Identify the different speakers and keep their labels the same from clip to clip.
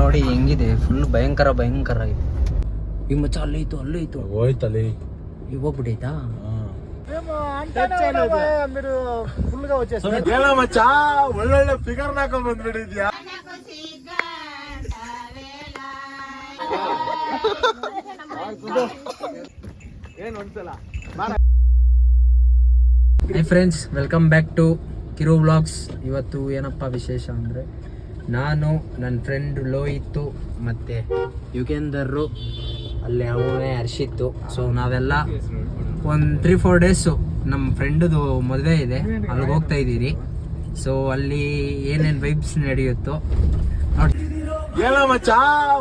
Speaker 1: ನೋಡಿ ಹೆಂಗಿದೆ, ಫುಲ್ ಭಯಂಕರ ಇದೆ. ಈ ಮಚ್ಚ ಅಲ್ಲೈತು
Speaker 2: ಹೋಯ್ತಲ್ಲಿ
Speaker 1: ಈಗ ಹೋಗ್ಬಿಟ್ಟೈತಾ?
Speaker 2: ಮಚ್ಚ ಒಳ್ಳೊಳ್ಳೆ ಫಿಗರ್ ಹಾಕೊಂಡ್ ಬಂದ್ಬಿಟ್ಟಿದ್ಯಾ.
Speaker 1: Hi friends, welcome back to Kiru vlogs. ಇವತ್ತು ಏನಪ್ಪ ವಿಶೇಷ ಅಂದರೆ, ನಾನು ನನ್ನ ಫ್ರೆಂಡ್ ಲೋಹಿತ್ತು ಮತ್ತು ಯುಗೇಂದರ್ರು, ಅಲ್ಲಿ ಅವನೇ ಹರ್ಷಿತ್ತು. ಸೊ ನಾವೆಲ್ಲ ಒಂದು 3-4 ಡೇಸು ನಮ್ಮ ಫ್ರೆಂಡ್ದು ಮದುವೆ ಇದೆ, ಅಲ್ಲಿಗೆ ಹೋಗ್ತಾ ಇದ್ದೀರಿ. ಸೊ ಅಲ್ಲಿ ಏನೇನು ವೈಬ್ಸ್ ನಡೆಯುತ್ತೋ ನೋಡಿ.
Speaker 2: ಏನೋ ಮಚ್ಚ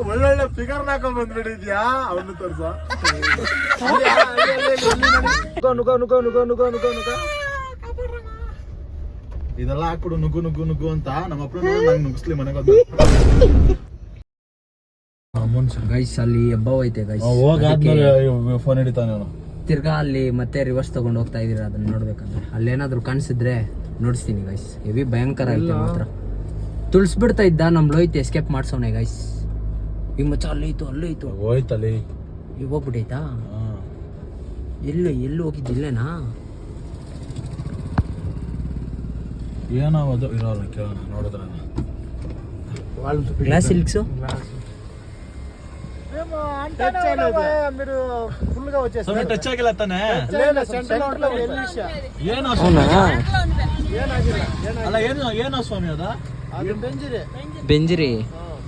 Speaker 2: ಒಳ್ಳೊಳ್ಳೆ ಫಿಗರ್ ಹಾಕೊಂಡ್ ಬಂದ್ಬಿಟ್ಟಿದ್ಯಾ. ಅವನು ತೋರ್ಸ ಇದೆಲ್ಲ ಹಾಕ್ಬಿಡು ನುಗ್ಗು ಅಂತ ನಮ್ಮ ಅಪ್ಪ ನುಗ್ಗಿಸ್ಲಿ ಮನೆಗೆ.
Speaker 1: ಗೈಸ್ ಅಲ್ಲಿ ಹಬ್ಬ ಐತೆ ಗೈಸ್,
Speaker 2: ಫೋನ್ ಹಿಡಿತಾನೆ ಅವನು.
Speaker 1: ತಿರ್ಗಾ ಅಲ್ಲಿ ಮತ್ತೆ ರಿವರ್ಸ್ ತಗೊಂಡು ಹೋಗ್ತಾ ಇದೀರ. ಅದನ್ನ ನೋಡ್ಬೇಕಂದ್ರೆ ಅಲ್ಲೇನಾದ್ರು ಕಾಣಿಸಿದ್ರೆ ನೋಡಿಸ್ತೀನಿ ಗೈಸ್. ಹೆವಿ ಭಯಂಕರ ಐತೆ ಮಾತ್ರ. ತುಳ್ಸ್ಬಿಡ್ತಾ ಇದ್ದ ನಮ್ ಲೋಹಿತ್, ಎಸ್ಕೇಪ್ ಮಾಡ್ಸೋನೆ ಗೈಸ್. ಈ ಮಚ್ಚ ಅಲ್ಲೈತು
Speaker 2: ಹೋಯ್ತಲ್ಲಿ
Speaker 1: ಈಗ ಹೋಗ್ಬಿಟ್ಟೈತಾ? ಎಲ್ಲಿ ಹೋಗಿದ್ದಿಲ್ಲೇನಾ?
Speaker 2: ಏನದು ಇರೋಲ್ಲ, ಕೇಳೋಣ ನೋಡಿದ್ರ.
Speaker 1: ಗ್ಲಾಸ್ ಸಿಲ್ಕ್ಸು
Speaker 2: ಟಚ್ ಆಗಿಲ್ಲ ತಾನೆ. ಏನೋ ಸ್ವಾಮಿ ಅದ
Speaker 1: ಬೆಂಜಿರಿ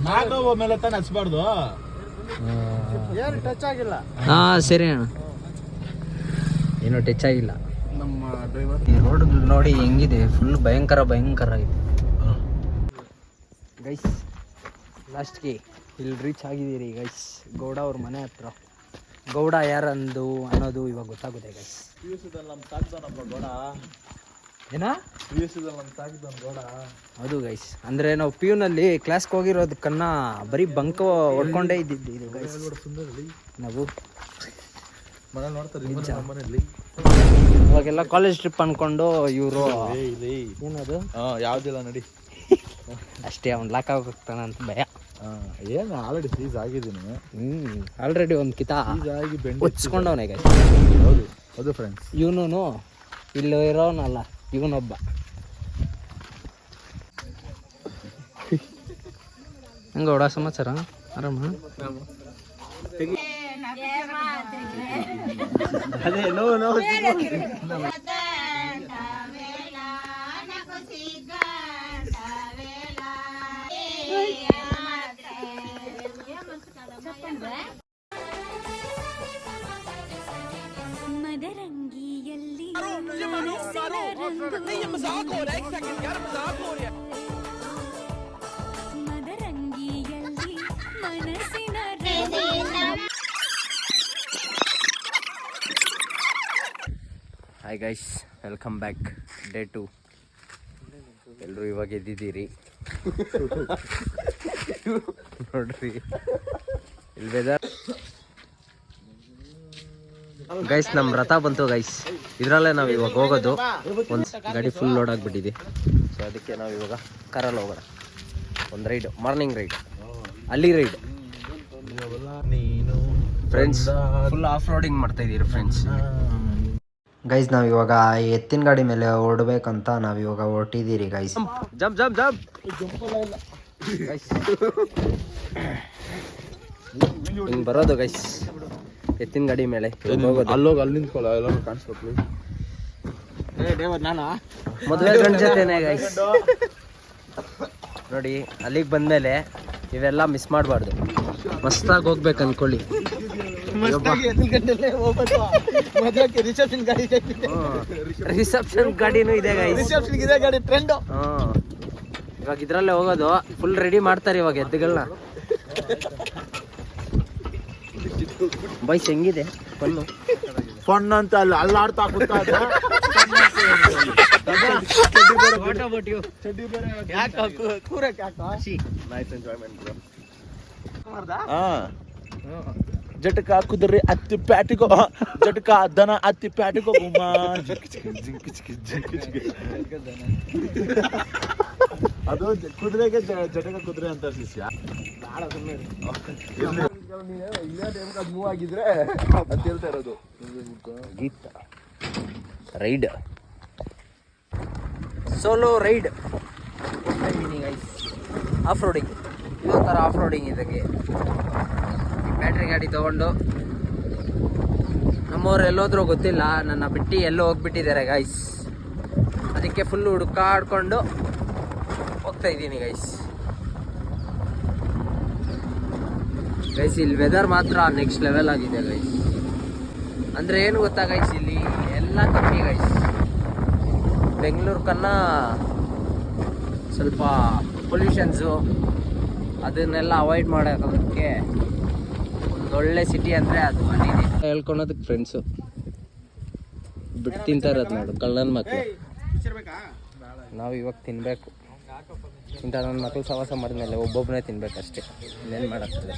Speaker 2: ನಾಗರವ ಮೇಲೆ ತಾನೆ ಹಚ್ಬಾರ್ದು.
Speaker 1: ಹಾ ಸರಿ ಅಣ್ಣ, ಏನೋ ಟಚ್ ಆಗಿಲ್ಲ.
Speaker 2: ನಮ್ಮ ಡ್ರೈವರ್
Speaker 1: ಈ ರೋಡ್ ನೋಡಿ ಹೆಂಗಿದೆ, ಫುಲ್ ಭಯಂಕರ ಇದೆ ಗೈಸ್. ಲಾಸ್ಟ್ಗೆ ಇಲ್ಲಿ ರೀಚ್ ಆಗಿದ್ದೀರಿ ಗೈಸ್, ಗೌಡ ಅವ್ರ ಮನೆ ಹತ್ರ. ಗೌಡ ಯಾರಂದು ಅನ್ನೋದು ಇವಾಗ ಗೊತ್ತಾಗುತ್ತೆ ಗೈಸ್. ಹೌದು ಗೈಸ್, ಅಂದ್ರೆ ನಾವು ಪಿಯುನಲ್ಲಿ ಕ್ಲಾಸ್ಗೆ ಹೋಗಿರೋದಕ್ಕನ್ನ ಬರೀ ಬಂಕ ಹೊಡ್ಕೊಂಡೇ ಇದ್ದಿದ್ದು ಗೈಸ್. ನಾವು ಇವಾಗೆಲ್ಲ ಕಾಲೇಜ್ ಟ್ರಿಪ್ ಅನ್ಕೊಂಡು ಇವರು ಏನದು
Speaker 2: ಯಾವ್ದಿಲ್ಲ ನಡಿ
Speaker 1: ಅಷ್ಟೇ, ಅವ್ನು ಲಾಕ್ ಆಗೋಗ್ತಾನ ಅಂತ ಭಯ.
Speaker 2: ಏನು ಆಲ್ರೆಡಿ ಸೀಸ್ ಆಗಿದ್ದೀನಿ.
Speaker 1: ಆಲ್ರೆಡಿ ಒಂದು ಕಿತ ಹೊಚ್ಕೊಂಡವನೇ ಗೈಸ್.
Speaker 2: ಹೌದು ಫ್ರೆಂಡ್ಸ್,
Speaker 1: ಇವನು ಇಲ್ಲಿ ಇರೋನಲ್ಲ, ಇವನೊಬ್ಬ. ಹಂಗ ಹೊಡ ಸಮಾಚಾರ ಆರಾಮ?
Speaker 2: ಅದೇ ನೋ
Speaker 3: ಮದರಂಗಿಯಲ್ಲಿ ಮನಸ್ಸಿನ
Speaker 1: hi guys, welcome back. Day 2. ಎಲ್ಲರೂ ಇವಾಗ ಎದ್ದಿದ್ದೀರಿ ನೋಡ್ರಿ ಇಲ್ಲಿ ವೆದರ್. ಗೈಸ್ ನಮ್ಮ ರಥ ಬಂತು ಗೈಸ್, ಇದರಲ್ಲೇ ನಾವು ಇವಾಗ ಹೋಗೋದು. ಒಂದು ಗಾಡಿ ಫುಲ್ ಲೋಡ್ ಆಗಿಬಿಟ್ಟಿದೆ. ಸೊ ಅದಕ್ಕೆ ನಾವು ಇವಾಗ ಕಾರಲ್ಲಿ ಹೋಗೋಣ. ಒಂದು ರೈಡ್, ಮಾರ್ನಿಂಗ್ ರೈಡ್, ಅಲ್ಲಿ ride friends. Full off roading ಮಾಡ್ತಾ ಇದ್ದೀರಿ ಫ್ರೆಂಡ್ಸ್. ಗೈಸ್ ನಾವು ಇವಾಗ ಎತ್ತಿನ ಗಾಡಿ ಮೇಲೆ ಹೊರಡ್ಬೇಕಂತ ನಾವು ಇವಾಗ ಹೊರಟಿದ್ದೀರಿ ಗೈಸ್. ಜಂಪ್ ಹಿಂಗೆ ಬರೋದು ಗೈಸ್ ಎತ್ತಿನ ಗಾಡಿ ಮೇಲೆ.
Speaker 2: ಅಲ್ಲೋಗಿ ಅಲ್ಲಿ ನಿಂತ್ಕೊಳ್ಳ, ಎಲ್ಲರೂ ಕಾಣಿಸ್ಬೇಕು.
Speaker 1: ಮದುವೆ ಗಂಡ ಜೊತೆನೆ ಗೈಸ್. ನೋಡಿ ಅಲ್ಲಿಗೆ ಬಂದಮೇಲೆ ಇವೆಲ್ಲ ಮಿಸ್ ಮಾಡಬಾರ್ದು. ಮಸ್ತಾಗಿ ಹೋಗ್ಬೇಕು ಅನ್ಕೊಳ್ಳಿ. ರಿಸೆಪ್ಷನ್ ಗಾಡಿನೂ ಇದೆ ಗೈಸ್. ಇವಾಗ ಇದ್ರಲ್ಲೇ ಹೋಗೋದು. ಫುಲ್ ರೆಡಿ ಮಾಡ್ತಾರೆ ಇವಾಗ ಎದ್ದುಗಳನ್ನ. ಬೈಸ್ ಹೆಂಗಿದೆ
Speaker 2: ಫನ್ ಅಂತ ಅಲ್ಲಿ ಅಲ್ಲಾಡ್ತಾ ಜಟಕ ಕುದುರೆ ಹತ್ತಿ ಪ್ಯಾಟಿಗೋ, ಜಟಕ ದನ ಹತ್ತಿ ಪ್ಯಾಟಿಗೋ ಗುಮ್ಮ. ಅದು ಕುದುರೆಗೆ ಜಟಕ ಕುದುರೆ ಅಂತ ಶಿಷ್ಯ. ಮೂವ್ ಆಗಿದ್ರೆ ಅಂತ ಹೇಳ್ತಾ ಇರೋದು.
Speaker 1: Geetha ride, solo ride, off roading. ಇದೊಂಥರ ಆಫ್ ರೋಡಿಂಗ್. ಇದಕ್ಕೆ ಬ್ಯಾಟ್ರಿ ಗಾಡಿ ತೊಗೊಂಡು ನಮ್ಮವ್ರು ಎಲ್ಲೋದ್ರೂ ಗೊತ್ತಿಲ್ಲ, ನನ್ನ ಬಿಟ್ಟು ಎಲ್ಲೋ ಹೋಗ್ಬಿಟ್ಟಿದ್ದಾರೆ ಗೈಸ್. ಅದಕ್ಕೆ ಫುಲ್ ಹುಡುಕಾಡ್ಕೊಂಡು ಹೋಗ್ತಾ ಇದ್ದೀನಿ ಗೈಸ್. ಇಲ್ಲಿ ವೆದರ್ ಮಾತ್ರ ನೆಕ್ಸ್ಟ್ ಲೆವೆಲ್ ಆಗಿದೆ ಗೈಸ್. ಅಂದರೆ ಏನು ಗೊತ್ತಾ ಗೈಸ್, ಇಲ್ಲಿ ಎಲ್ಲ ಕಮ್ಮಿ ಗೈಸ್. ಬೆಂಗಳೂರು ಕన్నా ಸ್ವಲ್ಪ ಪೊಲ್ಯೂಷನ್ಸು ಅದನ್ನೆಲ್ಲ ಅವಾಯ್ಡ್ ಮಾಡೋದಕ್ಕೆ ಒಂದೊಳ್ಳೆ ಸಿಟಿ ಅಂದರೆ ಅದು ಅಲ್ಲಿದೆ. ಹೇಳ್ಕೊಳೋದಕ್ಕೆ ಫ್ರೆಂಡ್ಸು ಬಿಟ್ಟು ತಿಂತಾ ಇರೋದು ನೋಡು ಕಳ್ಳನ ಮಕ್ಕಳು. ನಾವು ಇವಾಗ ತಿನ್ನಬೇಕು. ಇಂಥ ನನ್ನ ಮಕ್ಕಳು ಸವಾಸ ಮಾಡಿದ್ಮೇಲೆ ಒಬ್ಬೊಬ್ಬನೇ ತಿನ್ಬೇಕಷ್ಟೇ, ಇನ್ನೇನು ಮಾಡೋಕ್ಕಾಗಲ್ಲ.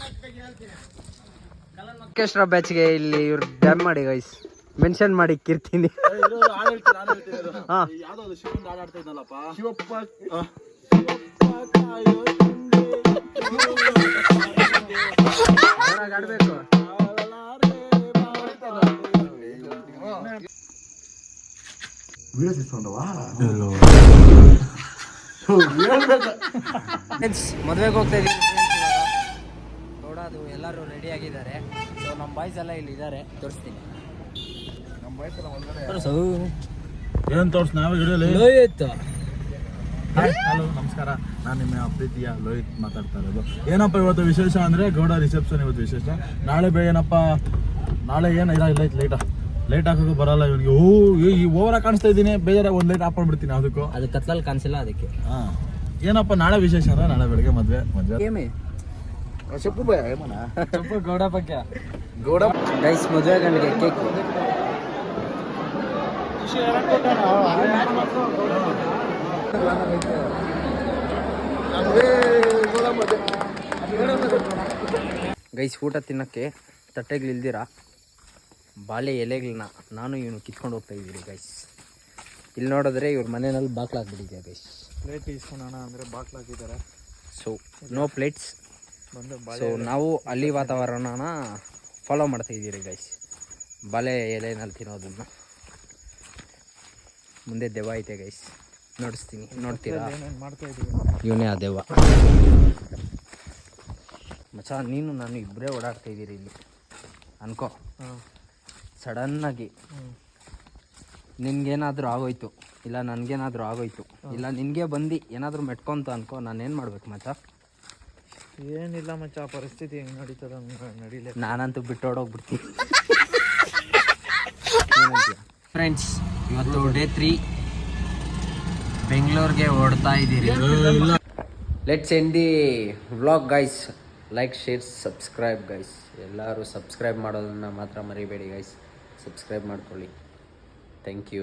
Speaker 1: ಆರ್ಕೆಸ್ಟ್ರಾ ಬ್ಯಾಚ್ಗೆ ಇಲ್ಲಿ ಇವ್ರು ಡ್ಯಾಮ್ ಮಾಡಿ ಗೈಸ್ ಮೆನ್ಷನ್ ಮಾಡಿ ಇಕ್ಕಿರ್ತೀನಿ. ಹಾಂ,
Speaker 2: ಯಾವ್ದು ಶಿವನ್ ಹಾಡು ಆಡ್ತಾ ಇದ್ನಲ್ಲಪ್ಪ, ಶಿವಪ್ಪ
Speaker 1: ಆಡಬೇಕು. ಮದುವೆಗೆ ಹೋಗ್ತಾ ಇದೀವಿ ನೋಡೋದು. ಎಲ್ಲರೂ ರೆಡಿ ಆಗಿದ್ದಾರೆ. ಸೊ ನಮ್ಮ ಬಾಯ್ಸ್ ಎಲ್ಲ ಇಲ್ಲಿ ಇದ್ದಾರೆ, ತೋರಿಸ್ತೀನಿ.
Speaker 2: ನಮ್ಮ ವಯಸ್ಸೆಲ್ಲ ಒಂದೇ
Speaker 1: ತೋರಿಸು.
Speaker 2: ಏನು ತೋರಿಸ್ ನಾವೇ ಹಿಡಿಯಲಿ.
Speaker 1: ಲೋಹಿತ್,
Speaker 2: ಹಲೋ ನಮಸ್ಕಾರ, ನಾನು ನಿಮ್ಮ ಪ್ರೀತಿಯ ಲೋಹಿತ್ ಮಾತಾಡ್ತಾ ಇರೋದು. ಏನಪ್ಪ ಇವತ್ತು ವಿಶೇಷ ಅಂದರೆ ಗೌಡ ರಿಸೆಪ್ಷನ್ ಇವತ್ತು ವಿಶೇಷ. ನಾಳೆ ಏನಪ್ಪ, ನಾಳೆ ಏನು ಇಲ್ಲ ಲೈಟ್ ಹಾಕೋಕೆ ಬರಲ್ಲ ಇವನಿಗೆ. ಈ ಓವರಾಗಿ ಕಾಣಿಸ್ತಾ ಇದ್ದೀನಿ, ಬೇಜಾರ ಒಂದು ಲೈಟ್ ಆಫ್ ಮಾಡ್ಬಿಡ್ತೀನಿ. ಅದಕ್ಕೂ
Speaker 1: ಅದು ಕತ್ಲಲ್ಲಿ ಕಾಣಿಸಿಲ್ಲ ಅದಕ್ಕೆ.
Speaker 2: ಹಾಂ, ಏನಪ್ಪ ನಾಳೆ ವಿಶೇಷ ಅಂದರೆ ನಾಳೆ ಬೆಳಗ್ಗೆ ಮದುವೆ చెప్పు ఏమన్నా
Speaker 1: చెప్పు గౌడ పక్క గౌడ గైస్ మದುವೆ ಗಂಡಿಗೆ ಕೇಕ್. ಗೈಸ್ ಊಟ ತಿನ್ನಕ್ಕೆ ತಟ್ಟೆಗಳು ಇಲ್ದಿರ ಬಾಳೆ ಎಲೆಗಳನ್ನ ನಾನು ಇವನು ಕಿತ್ಕೊಂಡು ಹೋಗ್ತಾ ಇದ್ದೀರಿ ಗೈಸ್. ಇಲ್ಲಿ ನೋಡಿದ್ರೆ ಇವ್ರ ಮನೆಯಲ್ಲಿ ಬಾಕ್ಲಾಗ್ಬಿಟ್ಟಿದೆ ಗೈಸ್.
Speaker 2: ಪ್ಲೇಟ್ ಇಸ್ಕೊಳೋಣ ಅಂದರೆ ಬಾಕ್ಲಾಕಿದ್ದಾರೆ.
Speaker 1: So no plates. ಸೊ ನಾವು ಅಲ್ಲಿ ವಾತಾವರಣನ ಫಾಲೋ ಮಾಡ್ತಾ ಇದ್ದೀರಿ ಗೈಸ್, ಬಾಳೆ ಎಲೆನಲ್ಲಿ ತಿನ್ನೋದನ್ನ. ಮುಂದೆ ದೆವ್ವ ಐತೆ ಗೈಸ್, ನೋಡಿಸ್ತೀನಿ, ನೋಡ್ತೀರಾ? ಇವನೇ ಆ ದೆವ್ವ. ಮಚ್ಚ ನೀನು ನಾನು ಇಬ್ಬರೇ ಓಡಾಡ್ತಾ ಇದ್ದೀರಿ ಇಲ್ಲಿ ಅನ್ಕೋ. ಸಡನ್ನಾಗಿ ನಿನ್ಗೇನಾದರೂ ಆಗೋಯ್ತು, ಇಲ್ಲ ನನಗೇನಾದರೂ ಆಗೋಯ್ತು, ಇಲ್ಲ ನಿನಗೆ ಬಂದು ಏನಾದರೂ ಮೆಟ್ಕೊಂತ ಅನ್ಕೋ, ನಾನೇನು ಮಾಡ್ಬೇಕು ಮಚ್ಚ?
Speaker 2: ಏನಿಲ್ಲ ಮಚ್ಚ, ಪರಿಸ್ಥಿತಿ ಹೆಂಗೆ ನಡೀತದ ನಡೀಲಿ.
Speaker 1: ನಾನಂತೂ ಬಿಟ್ಟೋಡೋಗ್ಬಿಡ್ತೀನಿ. ಫ್ರೆಂಡ್ಸ್, ಇವತ್ತು ಡೇ 3 ಬೆಂಗಳೂರಿಗೆ ಓಡ್ತಾ ಇದ್ದೀರಿ. Let's end the vlog guys. Like, share, subscribe guys. ಎಲ್ಲರೂ ಸಬ್ಸ್ಕ್ರೈಬ್ ಮಾಡೋದನ್ನು ಮಾತ್ರ ಮರಿಬೇಡಿ ಗೈಸ್. ಸಬ್ಸ್ಕ್ರೈಬ್ ಮಾಡ್ಕೊಳ್ಳಿ. Thank you.